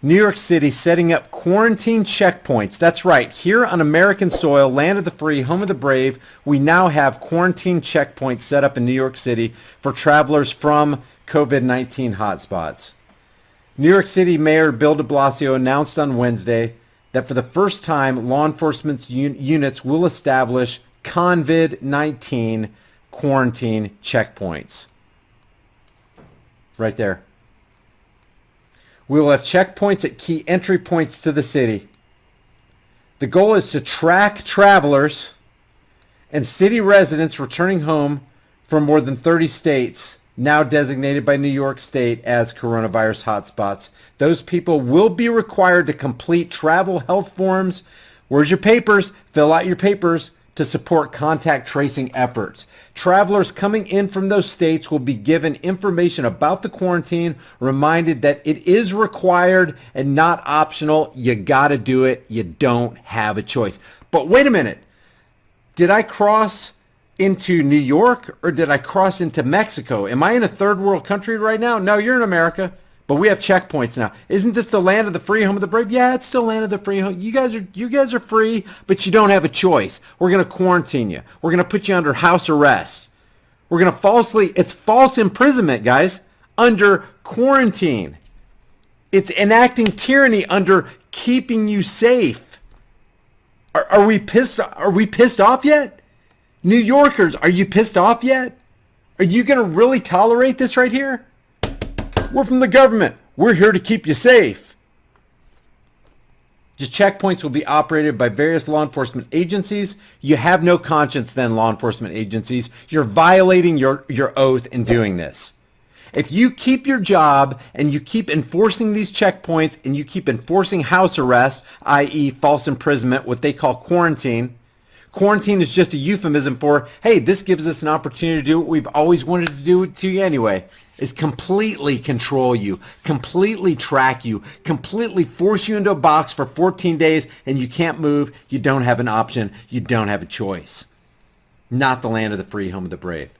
New York City setting up quarantine checkpoints. That's right. Here on American soil, land of the free, home of the brave, we now have quarantine checkpoints set up in New York City for travelers from COVID-19 hotspots. New York City Mayor Bill de Blasio announced on Wednesday that for the first time, law enforcement units will establish COVID-19 quarantine checkpoints. Right there. We will have checkpoints at key entry points to the city. The goal is to track travelers and city residents returning home from more than 30 states, now designated by New York State as coronavirus hotspots. Those people will be required to complete travel health forms. Where's your papers? Fill out your papers to support contact tracing efforts. Travelers coming in from those states will be given information about the quarantine, reminded that it is required and not optional. You got to do it. You don't have a choice. But wait a minute. Did I cross into New York or did I cross into Mexico? Am I in a third world country right now? No, you're in America. But we have checkpoints now. Isn't this the land of the free, home of the brave? Yeah, it's still land of the free. You guys are free, but you don't have a choice. We're going to quarantine you. We're going to put you under house arrest. We're going to it's false imprisonment, guys, under quarantine. It's enacting tyranny under keeping you safe. Are we pissed off yet? New Yorkers, are you pissed off yet? Are you going to really tolerate this right here? We're from the government. We're here to keep you safe. The checkpoints will be operated by various law enforcement agencies. You have no conscience then, law enforcement agencies. You're violating your oath in doing this. If you keep your job and you keep enforcing these checkpoints and you keep enforcing house arrest, i.e. false imprisonment, what they call quarantine, quarantine is just a euphemism for, hey, this gives us an opportunity to do what we've always wanted to do to you anyway, is completely control you, completely track you, completely force you into a box for 14 days and you can't move. You don't have an option. You don't have a choice. Not the land of the free, home of the brave.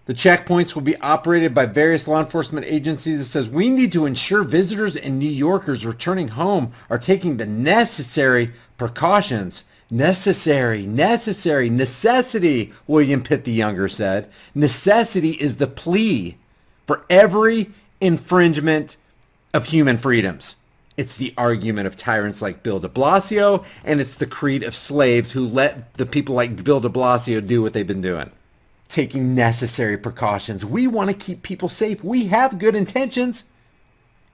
The checkpoints will be operated by various law enforcement agencies. It says we need to ensure visitors and New Yorkers returning home are taking the necessary precautions. Necessity, William Pitt the Younger said. Necessity is the plea for every infringement of human freedoms. It's the argument of tyrants like Bill de Blasio, and it's the creed of slaves who let the people like Bill de Blasio do what they've been doing. Taking necessary precautions. We want to keep people safe. We have good intentions.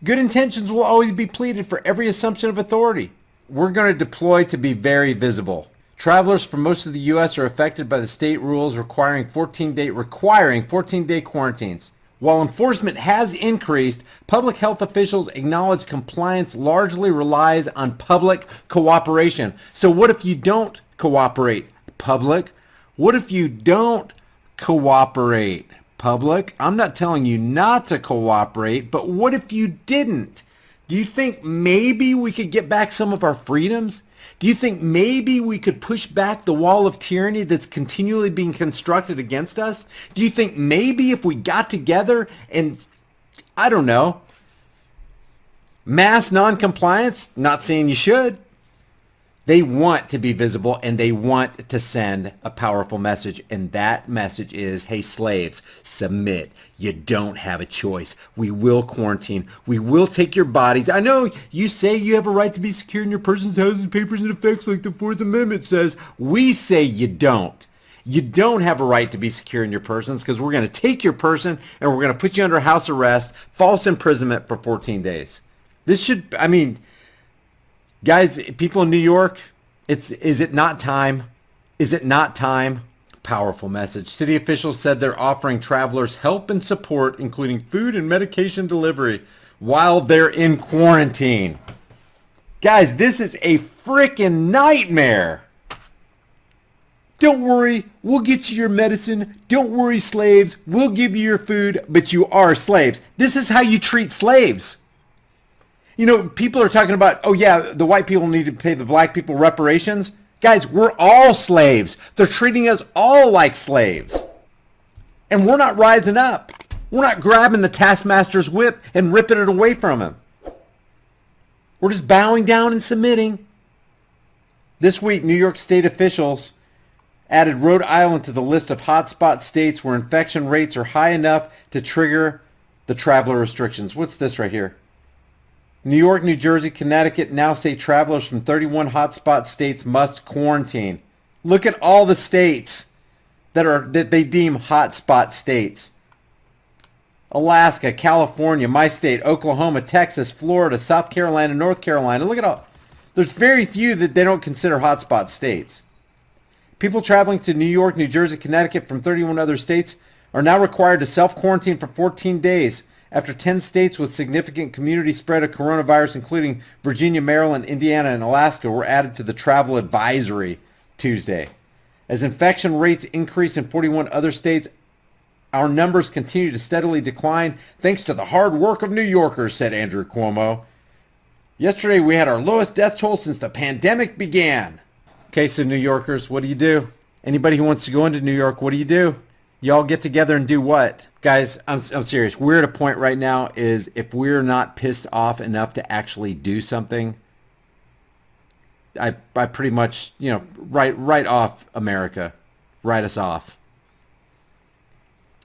Good intentions will always be pleaded for every assumption of authority. We're going to deploy to be very visible. Travelers from most of the U.S. are affected by the state rules requiring 14-day quarantines. While enforcement has increased, public health officials acknowledge compliance largely relies on public cooperation. So what if you don't cooperate, public? What if you don't cooperate, public? I'm not telling you not to cooperate, but what if you didn't? Do you think maybe we could get back some of our freedoms? Do you think maybe we could push back the wall of tyranny that's continually being constructed against us? Do you think maybe if we got together and, I don't know, mass non-compliance, not saying you should, they want to be visible and they want to send a powerful message. And that message is, hey, slaves, submit. You don't have a choice. We will quarantine. We will take your bodies. I know you say you have a right to be secure in your person's houses, papers, and effects like the Fourth Amendment says. We say you don't. You don't have a right to be secure in your persons because we're going to take your person and we're going to put you under house arrest, false imprisonment for 14 days. This should, I mean, guys, people in New York, is it not time? Is it not time? Powerful message. City officials said they're offering travelers help and support, including food and medication delivery, while they're in quarantine. Guys, this is a freaking nightmare. Don't worry, we'll get you your medicine. Don't worry, slaves. We'll give you your food, but you are slaves. This is how you treat slaves. You know, people are talking about, oh yeah, the white people need to pay the black people reparations. Guys, we're all slaves. They're treating us all like slaves. And we're not rising up. We're not grabbing the taskmaster's whip and ripping it away from him. We're just bowing down and submitting. This week, New York State officials added Rhode Island to the list of hotspot states where infection rates are high enough to trigger the traveler restrictions. What's this right here? New York, New Jersey, Connecticut now say travelers from 31 hotspot states must quarantine. Look at all the states that they deem hotspot states. Alaska, California, my state, Oklahoma, Texas, Florida, South Carolina, North Carolina. Look at all. There's very few that they don't consider hotspot states. People traveling to New York, New Jersey, Connecticut from 31 other states are now required to self-quarantine for 14 days after 10 states with significant community spread of coronavirus, including Virginia, Maryland, Indiana, and Alaska, were added to the travel advisory Tuesday. As infection rates increase in 41 other states, our numbers continue to steadily decline thanks to the hard work of New Yorkers, said Andrew Cuomo. Yesterday, we had our lowest death toll since the pandemic began. Okay, so New Yorkers, what do you do? Anybody who wants to go into New York, what do you do? Y'all get together and do what? Guys, I'm serious. We're at a point right now is if we're not pissed off enough to actually do something, I pretty much, write off America. Write us off.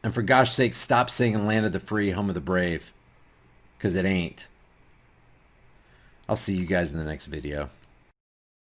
And for gosh sake, stop singing Land of the Free, Home of the Brave. Because it ain't. I'll see you guys in the next video.